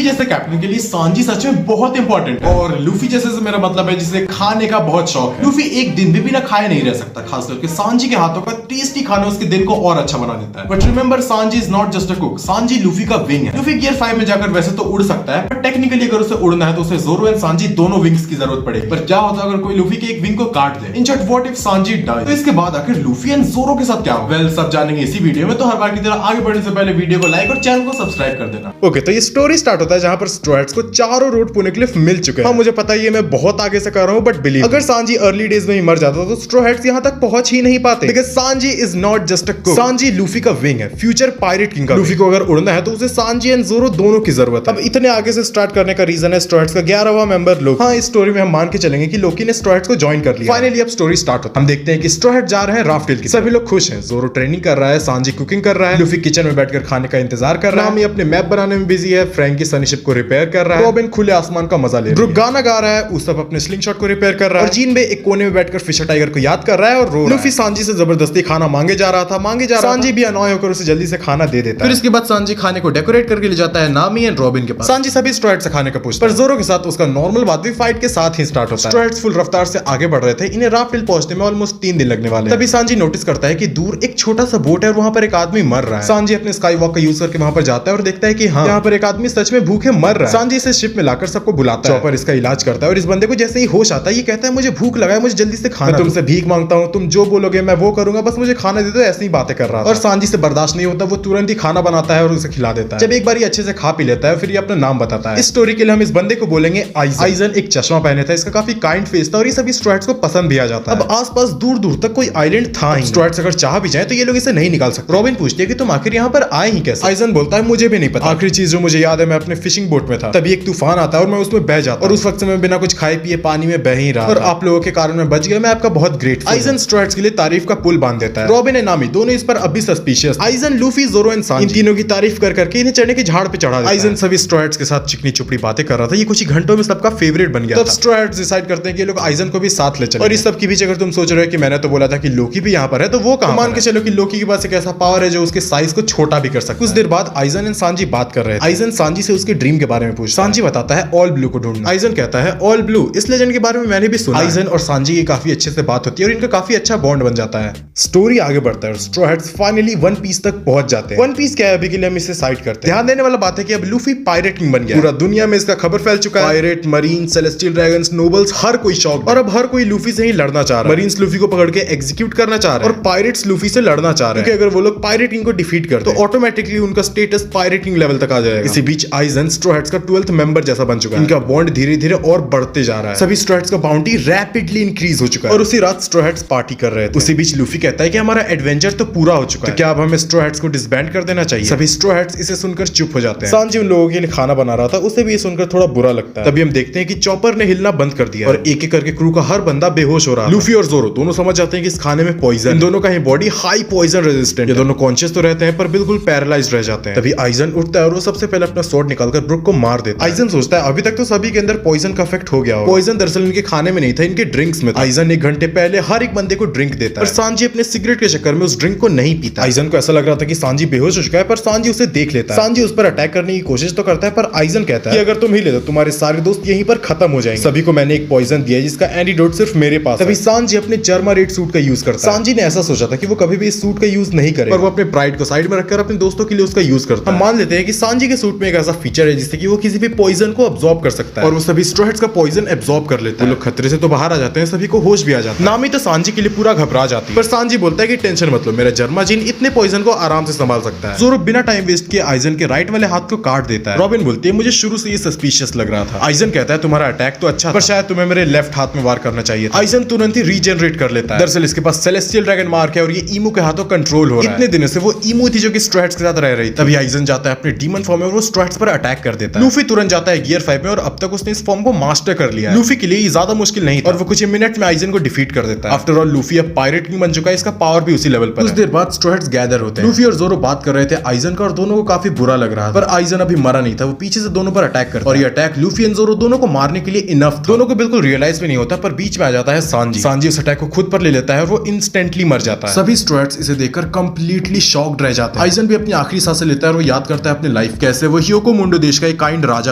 जैसे कैप्टन के लिए सांजी सच में बहुत इंपॉर्टेंट है। और लूफी जैसे से मेरा मतलब है जिसे खाने का बहुत शौक है। लूफी एक दिन भी बिना खाए नहीं रह सकता, खास करके सांजी के हाथों का टेस्टी खाना उसके दिन को और अच्छा बना देता है। But remember, Sanji is not just a cook, Sanji Luffy का विंग है। लूफी गियर 5 में जाकर वैसे तो उड़ सकता है, बट टेक्निकली अगर उसे उड़ना है तो उसे ज़ोरो एंड सांजी दोनों विंग्स की जरूरत पड़ेगी। पर क्या होता अगर कोई लूफी के एक विंग को काट दे? In short, what if Sanji die? तो इसके बाद आखिर लूफी एंड ज़ोरो के साथ क्या होगा? वेल, सब जानेंगे इसी वीडियो में। तो हर बार की तरह आगे बढ़ने से पहले वीडियो को लाइक और चैनल को सब्सक्राइब कर देना। ओके, तो ये स्टोरी स्टार्ट होता है जहां पर स्ट्रॉ हैट्स को चारों रूट पोनिक्लिफ मिल चुके हैं। हाँ, मुझे पता है ये मैं बहुत आगे से कर रहा हूं, बट बिलीव अगर सांजी अर्ली डेज में ही मर जाता तो स्ट्रॉ हैट्स यहां तक पहुंच ही नहीं पाते। Because Sanji is not just a cook, Sanji Luffy का विंग है, फ्यूचर पायरेट किंग का। लूफी को अगर उड़ना है तो उसे सांजी एंड ज़ोरो दोनों की जरूरत है। अब इतने आगे से स्टार्ट करने का रीजन है स्ट्रॉ हैट्स का 11वां मेंबर लोकी। हाँ, इस स्टोरी में हम मान के चलेंगे कि लोकी ने स्ट्रॉ हैट्स को ज्वाइन कर लिया। फाइनली अब स्टोरी स्टार्ट होता है। हम देखते हैं कि स्ट्रॉ हैट जा रहे हैं राफ्ट हिल की। सभी लोग खुश हैं। ज़ोरो ट्रेनिंग कर रहा है, सांजी कुकिंग कर रहा है, लूफी किचन में बैठकर खाने का इंतजार कर रहा है, नामी अपने मैप बनाने में बिजी है, फ्रैंकी सनीशिप को रिपेयर कर रहा है, रॉबिन खुले आसमान का मजा ले रहा है, ब्रूक गाना गा रहा है, उसब अपने स्लिंग शॉट को रिपेयर कर रहा है, और जीन बे एक कोने में बैठकर फिशर टाइगर को याद कर रहा है और रो रहा है। लूफी सांजी से जबरदस्ती खाना मांगे जा रहा था, सांजी भी अनॉय होकर उसे जल्दी से खाना दे देता है। फिर इसके बाद सांजी खाने को डेकोरेट करके ले जाता है नामी एंड रॉबिन के पास। सांजी सभी स्ट्रॉ हैट से खाने का पूछता है, पर ज़ोरो के साथ उसका नॉर्मल बात भी फाइट के साथ ही स्टार्ट होता है। स्ट्रॉ हैट्स फुल रफ्तार से आगे बढ़ रहे थे। इन्हें राफ्ट हिल पहुंचने में ऑलमोस्ट 3 दिन लगने वाले हैं। तभी सांजी नोटिस करता है कि दूर एक छोटा सा बोट है और वहां पर एक आदमी मर रहा है। सांजी अपने स्काई वॉक का यूज करके वहां पर जाता है और देखता है कि हाँ, यहाँ पर एक आदमी सच में भूखे मर रहा है। सांजी इसे शिप में लाकर सबको बुलाता है। चॉपर इसका इलाज करता है और इस बंदे को जैसे ही होश आता है ये कहता है मुझे भूख लगा है, मुझे जल्दी से खाना, मैं तुमसे भीख मांगता हूँ, तुम जो बोलोगे मैं वो करूंगा, बस मुझे खाना दे दो। ऐसी ही बातें कर रहा था और सांजी से बर्दाश्त नहीं होता, वो तुरंत ही खाना बनाता है और उसे खिला देता है। जब एक बार ये अच्छे से खा पी लेता है फिर ये अपना नाम बताता है। इस स्टोरी के लिए हम इस बंदे को बोलेंगे आइजन। आइजन एक चश्मा पहने था, इसका काफी काइंड फेस था और ये सभी स्ट्रॉ हैट्स को पसंद भी आ जाता है। अब आसपास दूर दूर तक कोई आइलैंड था ही। स्ट्रॉ हैट्स अगर चाह भी जाए तो ये लोग इसे नहीं निकाल सकते। रॉबिन पूछती है कि तुम आखिर यहाँ पर आए ही कैसे? आइजन बोलता है मुझे भी नहीं पता। आखिरी चीज जो मुझे याद है मैं अपने फिशिंग बोट में था, तभी एक तूफान आता है और मैं उसमें बह जाता और उस वक्त से मैं बिना कुछ खाए पिए पानी में बह ही रहा और आप लोगों के कारण मैं बच गया, मैं आपका बहुत ग्रेटफुल। आइजन स्ट्रॉ हैट्स के लिए तारीफ का पुल बांध देता है। रॉबिन एंड नामी दोनों इस पर अभी suspicious. Aizen, Luffy, Zoro and Sanji इन तीनों की तारीफ कर करके इन्हें चढ़ने की झाड़ पे चढ़ा देता है। आइजन सभी स्ट्रॉ हैट्स के साथ चिकनी चुपड़ी बातें कर रहा था। ये कुछ ही घंटों में सबका फेवरेट बन गया। तब स्ट्रॉ हैट्स डिसाइड करते हैं कि ये लोग आइजन को भी साथ ले चलें। और इस सब के बीच अगर तुम सोच रहे हो कि मैंने तो बोला था कि लोकी भी यहाँ पर है, तो वो कहां? मान के चलो कि लोकी के पास एक ऐसा पावर है जो उसके साइज को छोटा भी कर सकता है। कुछ देर बाद आइजन एंड सांजी बात कर रहे हैं। आइजन सांजी से उसके ड्रीम के बारे में पूछता है। सांजी बताता है ऑल ब्लू को ढूंढना। आइजन कहता है ऑल ब्लू, इस लेजेंड के बारे में मैंने भी सुना। आइजन और सांजी की काफी अच्छे से बात होती है और इनका काफी अच्छा बॉन्ड बन जाता है। स्टोरी आगे बढ़ता है और straw hats finally one piece तक पहुंच जाते हैं। वन पीस क्या है अभी के लिए हम इसे साइड करते हैं। ध्यान देने वाला बात है कि अब लूफी पायरेट किंग बन गया। पूरा दुनिया में इसका खबर फैल चुका है। Pirate, marine, celestial dragons, nobles, हर कोई शौक, और अब हर कोई लूफी से ही लड़ना चाह रहा है। मरीन्स लूफी को पकड़ के एग्जीक्यूट करना चाह रहे हैं और पायरेट्स लूफी से लड़ना चाह रहे हैं, क्योंकि अगर वो लोग पायरेट किंग को डिफीट करते तो ऑटोमेटिकली उनका स्टेटस पायरेट किंग लेवल तक आ जाएगा। इसी बीच आइजन स्ट्रॉ हैट्स का 12th मेंबर जैसा बन चुका है। इनका बॉन्ड धीरे धीरे और बढ़ते जा रहा है। सभी स्ट्रॉ हैट्स का बाउंटी रैपिडली इंक्रीज हो चुका है और उसी रात स्ट्रॉ हैट्स पार्टी कर रहे थे। उसी बीच लूफी कहता है कि हमारा एडवेंचर तो पूरा हो चुका है, तो क्या अब हमें स्ट्रॉ हैट्स को डिसबैंड कर देना चाहिए? सभी स्ट्रॉ हैट्स इसे सुनकर चुप हो जाते हैं। सांजी उन लोगों के लिए खाना बना रहा था, उसे भी ये सुनकर थोड़ा बुरा लगता है। तभी हम देखते हैं कि चॉपर ने हिलना बंद कर दिया और एक एक करके क्रू का हर बंदा बेहोश हो रहा है। लूफी और ज़ोरो दोनों समझ जाते हैं कि इस खाने में पॉइजन, इन दोनों का ही बॉडी हाई पॉइजन रेजिस्टेंट। ये दोनों कॉन्शियस तो रहते हैं पर बिल्कुल पैरालाइज्ड रह जाते हैं। तभी आइजन उठता है और वो सबसे पहले अपना स्वॉर्ड निकालकर ब्रूक को मार देता है। आइजन सोचता है अभी तक तो सभी के अंदर पॉइजन का इफेक्ट हो गया होगा। पॉइजन दरअसल इनके खाने में नहीं था, इनके ड्रिंक्स में था। आइजन 1 घंटे पहले हर एक बंदे को ड्रिंक देता है और सांजी अपने सिगरेट के चक्कर में उस ड्रिंक को नहीं पीता। आइजन को ऐसा लग रहा था कि सांजी बेहोश हो चुका है, पर सांजी उसे देख लेता है। सांजी उस पर अटैक करने की कोशिश तो करता है, पर आइजन कहता है कि अगर तुम ही ले दो तुम्हारे सारे दोस्त यहीं पर खत्म हो जाएंगे। सभी को मैंने एक पॉइजन दिया है जिसका एंटीडोट सिर्फ मेरे पास है। तभी सांजी अपने जर्मा रेड सूट का यूज करता है। सांजी ने ऐसा सोचा था कि वो कभी भी इस सूट का यूज नहीं करेगा, पर वो अपने प्राइड को साइड में रखकर अपने दोस्तों के लिए उसका यूज करता है। हम मान लेते हैं कि सांजी के सूट में एक ऐसा फीचर है जिससे कि वो किसी भी पॉइजन को अब्सॉर्ब कर सकता है और वो सभी स्ट्रॉ हैट्स का पॉइजन अब्सॉर्ब कर लेता है। वो लोग खतरे से तो बाहर आ जाते हैं, सभी को होश भी आ जाता है। नामी तो सांजी के लिए पूरा घबरा जाती है, पर सांजी बोलता है कि टेंशन मत लो, मेरा जर्मा जीन इतने पॉइजन को आराम से संभाल सकता है। ज़ोरो बिना टाइम वेस्ट किए आइजन के राइट वाले हाथ को काट देता है। रॉबिन बोलती है मुझे शुरू से ये सस्पिशियस लग रहा था। आइजन कहता है तुम्हारा अटैक तो अच्छा था, पर शायद तुम्हें मेरे लेफ्ट हाथ में वार करना चाहिए था। आइजन तुरंत ही रीजनरेट कर लेता है। दरअसल इसके पास सेलेस्टियल ड्रैगन मार्क है और ये ईमू के हाथों कंट्रोल हो रहा है। इतने दिनों से वो ईमू थी जो कि स्ट्रॉ हैट्स के साथ रह रही थी। तभी आइजन जाता है अपने डीमन फॉर्म में और वो स्ट्रॉ हैट्स पर अटैक कर देता है। लूफी तुरंत जाता है गियर 5 में और अब तक उसने इस फॉर्म को मास्टर कर लिया है। लूफी के लिए ज्यादा मुश्किल नहीं था और वो कुछ ही मिनट में आइजन को डिफीट कर देता है। आफ्टर ऑल लूफी अब पायरेट किंग बन चुका है, इसका पावर भी उसी लेवल पर है। कुछ देर बाद स्ट्रॉ हैट्स गैदर होते हैं। लूफी और ज़ोरो बात कर रहे थे आइजन का और दोनों को काफी बुरा लग रहा था, पर आइजन अभी मरा नहीं था। वो पीछे से दोनों पर अटैक करता है और ये अटैक लूफी एंड ज़ोरो दोनों को मारने के लिए इनफ था। दोनों को बिल्कुल रियलाइज भी नहीं होता, पर बीच में आ जाता है सांजी। सांजी उस अटैक को खुद पर ले लेता है और वो इंस्टेंटली मर जाता है। सभी स्ट्रॉ हैट्स इसे देखकर कंप्लीटली शॉक्ड रह जाते हैं। आइजन भी अपनी आखिरी सांसें लेता है और वो याद करता है अपनी लाइफ, कैसे वो ह्योको मुंडो पूरे देश का एक काइंड राजा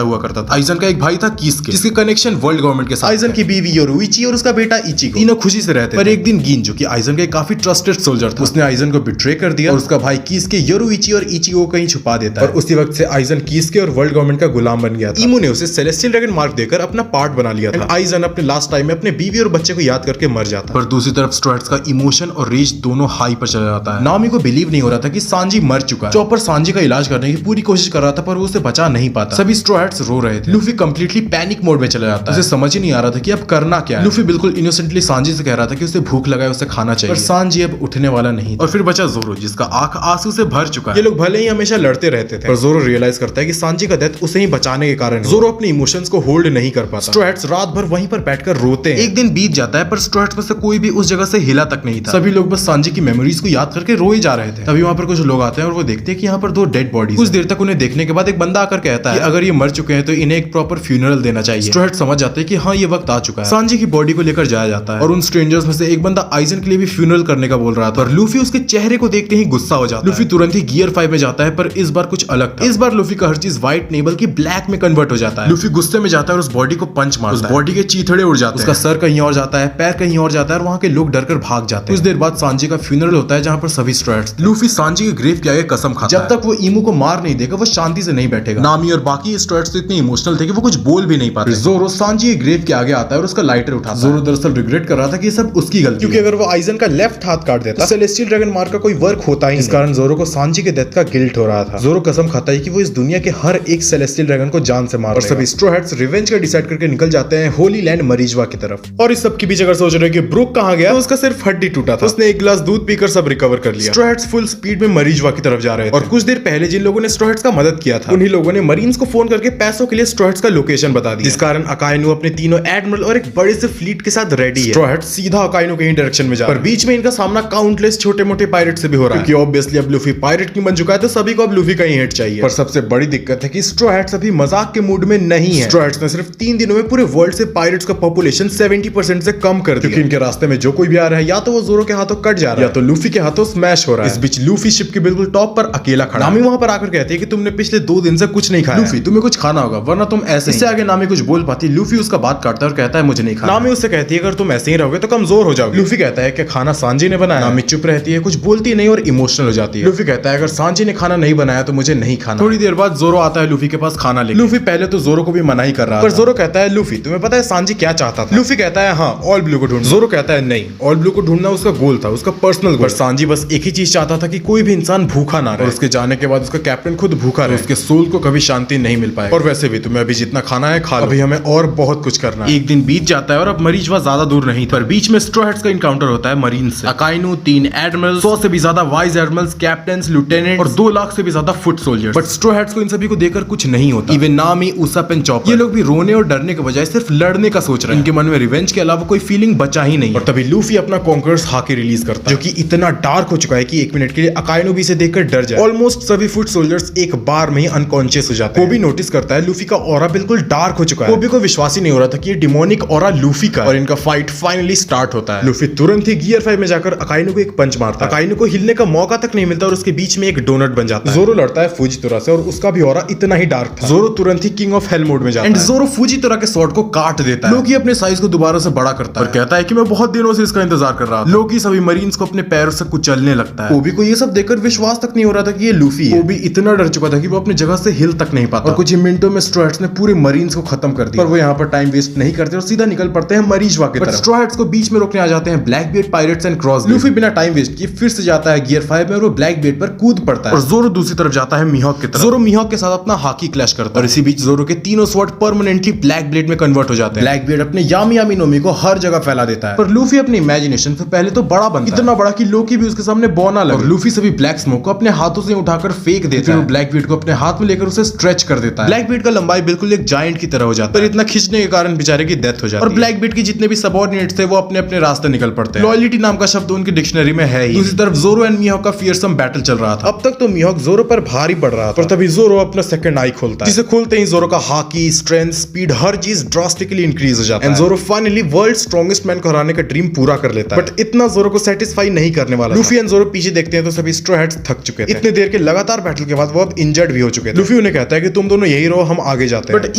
हुआ करता था। आइजन का एक भाई था कीसके, जिसके कनेक्शन वर्ल्ड गवर्नमेंट के साथ। आइजन की बीवी योरुइची और उसका बेटा इचिको तीनों खुशी से रहते थे। पर एक दिन गिन, जो कि आइजन का एक काफी ट्रस्टेड सोल्जर था, उसने आइजन को बिट्रे कर दिया और उसका भाई कीसके योरुइची और इचिको को कहीं छुपा देता है। और उसी वक्त से आइजन कीसके और वर्ल्ड गवर्नमेंट का गुलाम बन गया था। इमू ने उसे सेलेस्टियल ड्रैगन मार्क देकर अपना पार्ट बना लिया था। आइजन अपने लास्ट टाइम में अपने बीवी और बच्चे को याद करके मर जाता। पर दूसरी तरफ स्ट्रो हैट्स का इमोशन और रेज दोनों हाई पर चला जाता है। नामी को बिलीव नहीं हो रहा था कि सांजी मर चुका है। चॉपर सांजी का इलाज करने की पूरी कोशिश कर रहा था, पर वो उसे बचा नहीं पाता। सभी स्ट्रो हैट्स रो रहे थे। लूफी कंप्लीटली पैनिक मोड में चला जाता है। उसे समझ ही नहीं आ रहा था कि अब करना क्या है। लूफी बिल्कुल इनोसेंटली सांजी से कह रहा था कि उसे भूख लगा है, उसे खाना चाहिए, पर सांजी अब उठने वाला नहीं। और फिर बचा जोरो, जिसका आंख आंसू से भर चुका है। ये लोग भले ही हमेशा लड़ते रहते थे, पर जोरो रियलाइज करता है कि सांजी का डेथ उसे ही बचाने के कारण। जोरो अपने इमोशंस को होल्ड नहीं कर पाता। स्ट्रो हैट्स रात भर वहीं पर बैठकर रोते हैं। एक दिन बीत जाता है, पर स्ट्रो हैट्स में से कोई भी उस जगह से हिला तक नहीं था। सभी लोग बस सांजी की मेमोरीज को याद करके रोए जा रहे थे। तभी वहां पर कुछ लोग आते हैं और वो देखते हैं कि यहाँ पर 2 डेड बॉडीज। कुछ देर तक उन्हें देखने के बाद एक बंदा आकर कहता है कि अगर ये मर चुके हैं तो इन्हें एक प्रॉपर फ्यूनरल देना चाहिए। स्ट्रो हैट्स समझ जाते हैं कि हाँ, ये वक्त आ चुका है। सांजी की बॉडी को लेकर जाया जाता है और उन स्ट्रेंजर्स में से एक बंदा आइजन के लिए भी फ्यूनरल करने का बोल रहा था, पर लूफी उसके चेहरे को देखते ही गुस्सा हो जाता है। लूफी तुरंत ही गियर 5 में जाता है, पर इस बार कुछ अलग था। इस बार लूफी का हर चीज व्हाइट नहीं बल्कि ब्लैक में कन्वर्ट हो जाता है। लूफी गुस्से में जाता है और उस बॉडी को पंच मारता है। उस बॉडी के चीथड़े उड़ जाते हैं, उसका सर कहीं और जाता है, पैर कहीं और जाता है और वहां के लोग डरकर भाग जाते हैं। कुछ देर बाद सांजी का फ्यूनरल होता है, जहां पर सभी स्ट्रो हैट्स। लूफी सांजी के ग्रेव के आगे कसम खाता है जब तक वो इमू को मार नहीं देगा वो शांति से नहीं बैठेगा। नामी और बाकी स्ट्रो हैट्स तो इतने इमोशनल थे कि वो कुछ बोल भी नहीं पाते। जोरो सांजी के ग्रेव के आगे आता है और उसका लाइटर उठाता है। जोरो दरअसल रिग्रेट कर रहा था कि ये सब उसकी गलती, क्योंकि अगर वो आइजन का लेफ्ट हाथ काट देता तो सेलेस्टियल ड्रैगन मार्क का कोई वर्क होता ही। इस कारण जोरो को सांजी के डेथ का गिल्ट हो रहा था। जोरो कसम खाता है कि वो इस दुनिया के हर एक सेलेस्टियल ड्रैगन को जान से मार। और सभी स्ट्रो हैट्स रिवेंज का डिसाइड करके निकल जाते हैं होली लैंड मरीजवा की तरफ। और इस सब के बीच अगर सोच रहे कि ब्रूक कहां गया, तो उसका सिर्फ हड्डी टूटा था। उसने एक गिलास दूध पीकर सब रिकवर कर लिया। स्ट्रो हैट्स फुल स्पीड में मरीजवा की तरफ जा रहे थे और कुछ देर पहले जिन लोगों ने स्ट्रो हैट्स का मदद किया था उन्हीं लोगों ने मरीन्स को फोन करके पैसों के लिए स्ट्रो हैट्स का लोकेशन बता दिया, जिस कारण अकाइनो अपने तीनों एडमिरल और एक बड़े से फ्लीट के साथ रेडी है। स्ट्रो हैट्स सीधा अकाइनो के डायरेक्शन में जा रहे हैं, पर बीच में इनका सामना काउंटलेस छोटे मोटे पायरेट से भी हो रहा है, क्योंकि ऑब्वियसली अब लूफी पायरेट की बन चुका है तो सभी को अब लूफी का ही हिट चाहिए। पर सबसे बड़ी दिक्कत है कि स्ट्रो हैट्स अभी मजाक के मूड में नहीं है। स्ट्रो हैट्स ने सिर्फ 3 दिनों में पूरे वर्ल्ड से पायरेट्स का पॉपुलेशन 70% से कम कर दिया, क्योंकि इनके रास्ते में जो कोई भी आ रहा है या तो वो जोरो के हाथों कट जा रहा है या तो लूफी के हाथों स्मैश हो रहा है। इस बीच लूफी शिप के बिल्कुल टॉप पर अकेला खड़ा। नामी वहां पर आकर कहती है कि तुमने पिछले 2 दिन से कुछ नहीं खाया। लूफी, तुम्हें कुछ खाना होगा वरना तुम ऐसे। इससे आगे नामी कुछ बोल पाती, लूफी उसका बात काटता है और कहता है मुझे नहीं खाना। नामी उससे कहती है अगर तुम ऐसे ही रहोगे तो कमजोर हो जाओगे। लूफी कहता है कि खाना सांजी ने बनाया। नामी चुप रहती है, कुछ बोलती नहीं और इमोशनल हो जाती है। लूफी कहता है अगर सांजी ने खाना नहीं बनाया तो मुझे नहीं खाना। थोड़ी देर बाद जोरो आता है लूफी के पास खाना लेकर। लूफी पहले तो जोरो को भी मना ही कर रहा है, पर जोरो कहता है लूफी तुम्हें पता है सांजी क्या चाहता था? लूफी कहता है हाँ, ऑल ब्लू को ढूंढ। जोरो कहता है नहीं, ऑल ब्लू को ढूंढना उसका गोल था, उसका पर्सनल गोल। सांजी बस एक ही चीज चाहता था कि कोई भी इंसान भूखा ना रहे, और उसके जाने के बाद उसका कैप्टन खुद भूखा रहे, उसके सोल को कभी शांति नहीं मिल पाए। और वैसे भी तुम्हें अभी जितना खाना है खा लो, अभी हमें और बहुत कुछ करना है। एक दिन बीत जाता है और अब मरीजवा ज्यादा दूर नहीं, पर बीच में स्ट्रो हैट्स का इनकाउंटर होता है मरीन से। अकाइनो, 3 एडमिरल, 100 से भी ज्यादा वाइस एडमिरल्स, कैप्टन्स, लिeutenants और 2 लाख से भी ज्यादा foot soldiers. But straw hats को इन सभी को देखकर कुछ नहीं होता। इवन नामी, उसाप एंड चॉपर, ये लोग भी रोने और डरने के बजाय सिर्फ लड़ने का सोच रहे हैं। इनके मन में रिवेंज के अलावा कोई फीलिंग बचा ही नहीं। और तभी लूफी अपना कॉन्करर्स हाके रिलीज करता है, जो कि इतना डार्क हो चुका है कि 1 मिनट के लिए अकाइनो भी इसे देखकर डर जाए। ऑलमोस्ट सभी फुट सोल्जर्स एक बार में ही अनकॉन्शियस हो जाते हैं। कोबी नोटिस करता है लूफी का ऑरा बिल्कुल डार्क हो चुका है। कोबी को विश्वास ही नहीं हो रहा था कि ये डिमोनिक ऑरा लूफी का, और इनका फाइट फाइनली स्टार्ट होता है। लूफी तुरंत ही गियर 5 में जाकर अकाइनो को एक पंच मारता है। अकाइनो को हिलने का मौका तक नहीं मिलता और उसके बीच में एक डोनट बन जाता है। जोरो लड़ता है फुजितोरा से और उसका भी ऑरा इतना ही डार्क था। जोरो तुरंत ही किंग ऑफ हेल मोड में जाता है एंड जोरो फुजितोरा के स्वॉर्ड को काट देता है। लोकी अपने साइज को दोबारा से बड़ा करता है और कहता है कि मैं बहुत दिनों से इसका इंतजार कर रहा था। लोकी सभी मरीन्स को अपने पैरों से कुचलने लगता है। कोबी को ये सब देखकर विश्वास तक नहीं हो रहा था कि ये लूफी है। कोबी इतना डर चुका था कि वो अपनी जगह से हिल तक नहीं पाता और कुछ ही मिनटों में स्ट्रो हैट्स ने पूरे मरीन्स को खत्म कर दिया। पर वो यहाँ पर टाइम वेस्ट नहीं करते और सीधा निकल पड़ते हैं मरीजवा की तरफ। स्ट्रो हैट्स को बीच में रोकने आ जाते हैं black beard pirates and cross. Luffy बिना टाइम वेस्ट किए फिर से जाता है गियर 5 में और वो ब्लैक बीयर्ड पर कूद पड़ता है और जोरो दूसरी तरफ जाता है मिहॉक की तरफ। जोरो मिहॉक के साथ अपना हाकी क्लैश करता है और इसी बीच जोरो के तीनों स्वॉर्ड परमानेंटली ब्लैक ब्लेड में कन्वर्ट हो जाते हैं। ब्लैक बीयर्ड अपने यामी यामी नोमी को हर जगह फैला देता है, पर लूफी अपनी इमेजिनेशन से पहले तो बड़ा बनता है, इतना बड़ा कि लोकी भी उसके सामने बौना लगे। और लूफी सभी ब्लैक स्मोक को अपने हाथों से उठाकर फेंक देता है। ब्लैक बीयर्ड को अपने हाथ में लेकर उसे स्ट्रेच कर देता है। ब्लैक बीयर्ड का लंबाई बिल्कुल एक जायंट की तरह हो जाता है, पर इतना खींचने के कारण बेचारे की डेथ हो जाती है और ब्लैक बीयर्ड के जितने भी सबऑर्डिनेट्स थे वो अपने अपने रास्ते निकल पड़ते हैं। लॉयल्टी नाम का शब्द उनकी डिक्शनरी में है ही। दूसरी तरफ जोरो एंड मिहॉक का फियरसम बैटल चल रहा था। अब तक तो मिहॉक जोरो पर भारी पड़ रहा था, पर तभी जोरो अपना सेकंड आई खोलता है, जिसे खोलते ही जोरो का हाकी, स्ट्रेंथ, स्पीड हर चीज ड्रास्टिकली इंक्रीज हो जाता है एंड जोरो फाइनली वर्ल्ड स्ट्रॉन्गेस्ट मैन को हराने का ड्रीम पूरा कर लेता है। बट इतना जोरो को सेटिस्फाई नहीं करने वाला। लूफी एंड जोरो पीछे देखते हैं तो सभी स्ट्रो हैट्स थक चुके थे। इतने देर के लगातार बैटल के बाद वो अब इंजर्ड भी हो चुके थे। लूफी उन्हें कहता है कि तुम दोनों यही रहो, हम आगे जाते हैं। बट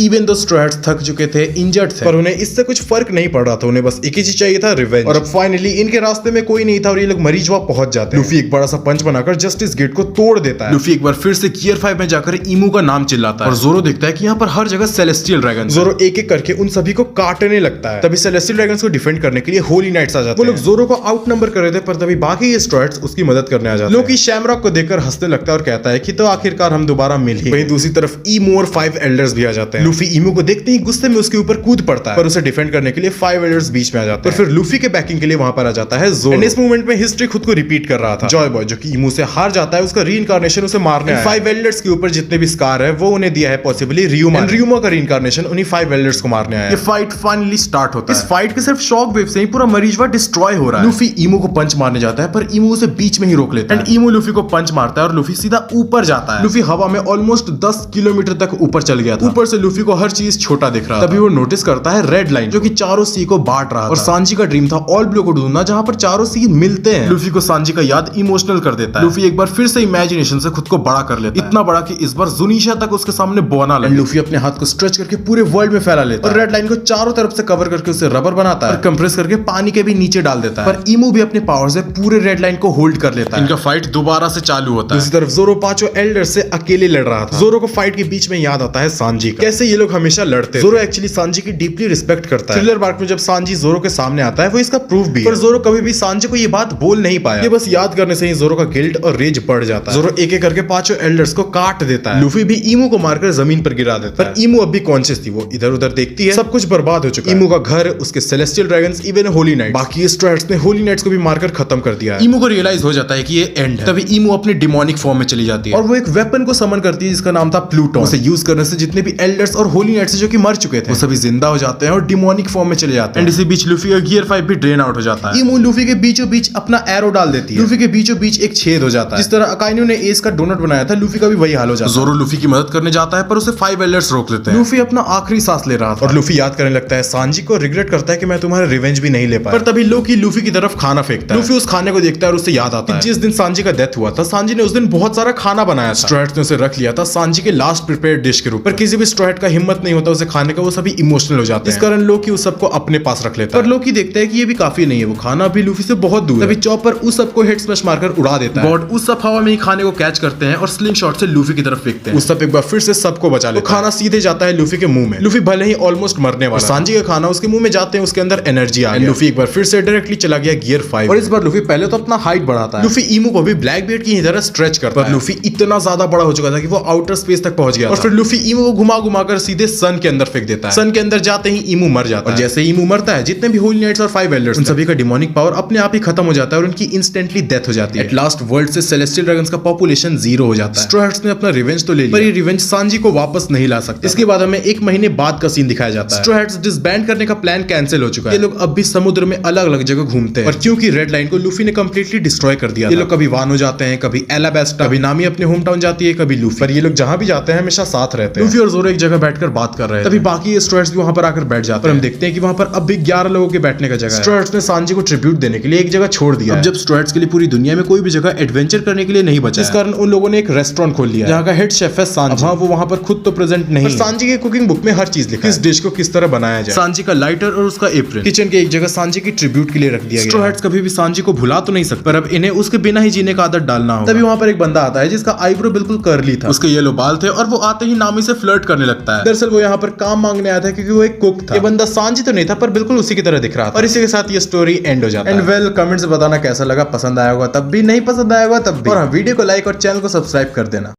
इवन दो स्ट्रो हैट्स थक चुके थे, इंजर्ड थे, पर उन्हें इससे कुछ फर्क नहीं पड़ रहा था। उन्हें बस एक ही चीज चाहिए था, रिवेंज। और अब फाइनली इनके रास्ते में कोई नहीं था और ये लोग मरीज वहां पहुंच जाते हैं। लूफी एक बड़ा सा पंच बनाकर जस्टिस गेट को तोड़ देता है। लूफी एक बार फिर से गियर 5 में जाकर ईमू का नाम चिल्लाता है और जोरो देखता है कि यहाँ पर हर जगह सेलेस्टियल ड्रैगन। जोरो एक एक करके उन सभी को काटने लगता है। तभी सेलेस्टियल ड्रैगन्स को डिफेंड करने के लिए होली नाइट्स आ जाते हैं। वो लोग जोरो को आउट नंबर कर रहे थे, पर तभी बाकी स्ट्रॉइड्स उसकी मदद करने आ जाते हैं। लोकी शैमरॉक को देखकर हंसने लगता है और कहता है कि तो आखिरकार हम दोबारा मिल ही। वहीं दूसरी तरफ ईमू और 5 एल्डर्स भी आ जाते हैं। लूफी ईमू को देखते ही गुस्से में उसके ऊपर कूद पड़ता है, पर उसे डिफेंड करने के लिए 5 एल्डर्स बीच में आ जाते हैं। फिर लूफी के बैकिंग के लिए वहां पर आ जाता है जोरो। इस मूवमेंट में हिस्ट्री खुद को रिपीट कर रहा था। जॉय बॉय जो कि ईमू से हार जाता है, उसका रीइंकार्नेशन उसे मारने आया है। 5 एल्डर्स के ऊपर जितने भी स्कार है वो उन्हें दिया है पॉसिबली रियूमा। रियूमा का रीइंकार्नेशन उन्हीं 5 एल्डर्स को मारने आया है। ये फाइट फाइनली स्टार्ट होता है। इस फाइट के सिर्फ शॉक वेव से ही पूरा मरीजवा डिस्ट्रॉय हो रहा है। लूफी ईमू को पंच मारने जाता है, पर ईमू उसे बीच में ही रोक लेता है। एंड ईमू लूफी को पंच मारता है और लूफी सीधा ऊपर जाता है। लूफी हवा में ऑलमोस्ट 10 किलोमीटर तक ऊपर चल गया था। ऊपर से लूफी को हर चीज छोटा दिख रहा था। तभी वो नोटिस करता है रेड लाइन जो कि चारों सी को बांट रहा था। और सांजी का ड्रीम था ऑल ब्लू को ढूंढना जहां पर चारों सी मिलते हैं। लूफी को सांजी का याद इमोशनल कर देता है। लूफी एक बार फिर से इमेजिनेशन से खुद को बड़ा कर लेता है, इतना बड़ा कि इस बार जुनीशा तक उसके सामने बोना लगे। लूफी अपने हाथ को स्ट्रेच करके पूरे वर्ल्ड में फैला लेता है और रेड लाइन को चारों तरफ से कवर करके उसे रबर बनाता है और कंप्रेस करके पानी के भी नीचे डाल देता है। पर ईमू भी अपने पावर से पूरे रेड लाइन को होल्ड कर लेता है। इनका फाइट दोबारा से चालू होता है। दूसरी तरफ जोरो 5 एल्डर से अकेले लड़ रहा था। जोरो को फाइट के बीच में याद आता है सांजी का, कैसे ये लोग हमेशा लड़ते। जोरो एक्चुअली सांजी की डीपली रिस्पेक्ट करता है। थ्रिलर बार्क में जब सांजी जोरो के सामने आता है वो इसका प्रूफ भी है, पर जोरो कभी भी सांजी को ये बात बोल नहीं पाया। ये बस याद करने से ही जोरो का गिल्ट और रेज बढ़ जाता है। जोरो एक एक करके 5 एल्डर्स को काट देता है। लूफी भी ईमू को मारकर जमीन पर गिरा देता है, पर ईमू अब भी कॉन्शियस थी। वो इधर उधर देखती है, सब कुछ बर्बाद हो चुका है। ईमू का घर, उसके celestial dragons, even Holi night, बाकी स्ट्रैट्स ने होली नाइट्स को भी मारकर खत्म कर दिया है। ईमू को रियलाइज हो जाता है कि ये एंड है। तभी ईमू अपने डिमोनिक फॉर्म में चली जाती है और वो एक वेपन को समन करती है जिसका नाम था प्लूटोन। उसे यूज करने से जितने भी एल्डर्स और होली नाइट्स जो कि मर चुके थे वो सभी जिंदा हो जाते हैं और डिमोनिक फॉर्म में चले जाते हैं। एंड इसी बीच लूफी का गियर 5 भी ड्रेन आउट हो जाता है। ईमू लूफी के बीचों बीच अपना एरो डाल देती है। लूफी के बीचों बीच एक छेद हो जाता है। जिस तरह अकाइनो ने एस का डोनट बनाया था, लूफी का भी वही हाल हो जाता है। जोरो लूफी की मदद करने जाता है, पर उसे 5 एल्डर्स रोक लेते हैं। लूफी अपना आखिरी सांस ले रहा था और लूफी याद करने लगता है सांजी को, रिग्रेट करता है कि मैं तुम्हारा रिवेंज भी नहीं ले पाया। पर तभी लोकी लूफी की तरफ खाना फेंकता है। लूफी उस खाने को देखता है और उससे याद आता है जिस दिन सांजी का डेथ हुआ था, सांजी ने उस दिन बहुत सारा खाना बनाया था। स्ट्रो हैट्स ने उसे रख लिया था सांजी के लास्ट प्रिपेयर्ड डिश के रूप में, पर किसी भी स्ट्रो हैट का हिम्मत नहीं होता उसे खाने का। वो सभी इमोशनल हो जाते हैं। इस कारण लोकी उस सबको अपने पास रख लेता है। पर लोकी देखता है कि ये भी काफी नहीं है, वो खाना भी लूफी से बहुत दूर है। तभी चॉपर उस सबको हेड स्मैश मारकर उड़ा देता है। गॉड उस सब हवा में ही खाने को कैच करते हैं और स्लिंग शॉट से लूफी की तरफ फेंकते हैं। उस सब एक बार फिर से सबको बचा लेता है। खाना सीधे जाता है लूफी के मुंह में। लूफी भले ही ऑलमोस्ट मरने वाला, सांजी का खाना उसके मुंह में जाते हैं उसके अंदर एनर्जी आ गई। लूफी एक बार फिर से डायरेक्टली चला गया गियर 5 और इस बार लूफी पहले तो अपना हाइट बढ़ाता है। लूफी ईमू को भी ब्लैक बीट की तरह स्ट्रेच करता है, पर लूफी इतना ज्यादा बड़ा हो चुका था कि वो आउटर स्पेस तक पहुंच गया और फिर लूफी ईमू को घुमा घुमाकर सीधे सन के अंदर फेंक देता है। सन के अंदर जाते ही ईमू मर जाता है और जैसे ईमू मरता है जितने भी होली नाइट्स और 5 एल्डर्स उन सभी का डिमोनिक पावर अपने आप ही खत्म हो जाता है और उनकी इंस्टेंटली डेथ हो जाती है। एट लास्ट वर्ल्ड से सेलेस्टियल ड्रैगन्स का पॉपुलेशन 0 हो जाता है। स्ट्रो हैट्स ने अपना रिवेंज तो ले लिया, पर ये रिवेंज सांजी को वापस नहीं ला सकता। इसके बाद हमें 1 महीने बाद का सीन दिखाया जाता है। स्ट्रो हैट्स डिसबैंड करने का प्लान कैंसिल हो चुका है। ये लोग अब भी समुद्र में अलग अलग जगह घूमते हैं और क्योंकि रेड लाइन को लूफी ने कंप्लीटली डिस्ट्रॉय कर दिया, ये लोग कभी वानो जाते हैं, कभी एलाबास्टा, कभी नामी अपने होम टाउन जाती है, कभी लूफी। पर ये लोग जहां भी जाते हैं हमेशा साथ रहते हैं। लूफी और जोरो एक जगह बैठकर बात कर रहे हैं, तभी बाकी स्ट्रो हैट्स भी वहां पर आकर बैठ जाते हैं। हम देखते हैं कि वहां पर अब भी 11 लोगों के बैठने का जगह है। स्ट्रो हैट्स ने सांजी को ट्रिब्यूट देने के लिए एक जगह छोड़ दिया। अब जब स्ट्रो हैट्स के लिए पूरी दुनिया में कोई भी जगह एडवेंचर करने के लिए नहीं बचा, इस कारण उन लोगों ने एक रेस्टोरेंट खोल लिया जहाँ का हेड शेफ है सांजी। हाँ, वो वहां पर खुद तो प्रेजेंट नहीं है। सांजी की कुकिंग बुक में हर चीज लिखा है, किस डिश को किस तरह बनाया जाए। सांजी का लाइटर और उसका एप्रन किचन के एक जगह सांजी की ट्रिब्यूट के लिए रख दिया गया। स्ट्रो हैट्स कभी भी सांजी को भुला तो नहीं सकते, पर अब इन्हें उसके बिना ही जीने का आदत डालना होगा। तभी वहां पर एक बंदा आता है जिसका आईब्रो बिल्कुल कर्ली था, उसके येलो बाल थे और वो आते ही नामी से फ्लर्ट करने लगता है। दरअसल वो यहाँ पर काम मांगने आया था क्योंकि वो एक कुक था। ये बंदा सांजी तो नहीं था, पर बिल्कुल उसी की तरह दिख रहा था। और इसी के साथ ये स्टोरी एंड हो जाता है। एंड वेल, कमेंट्स में बताना कैसा लगा, पसंद आया होगा तब भी, नहीं पसंद आया होगा तब भी। और वीडियो को लाइक और चैनल को सब्सक्राइब कर देना।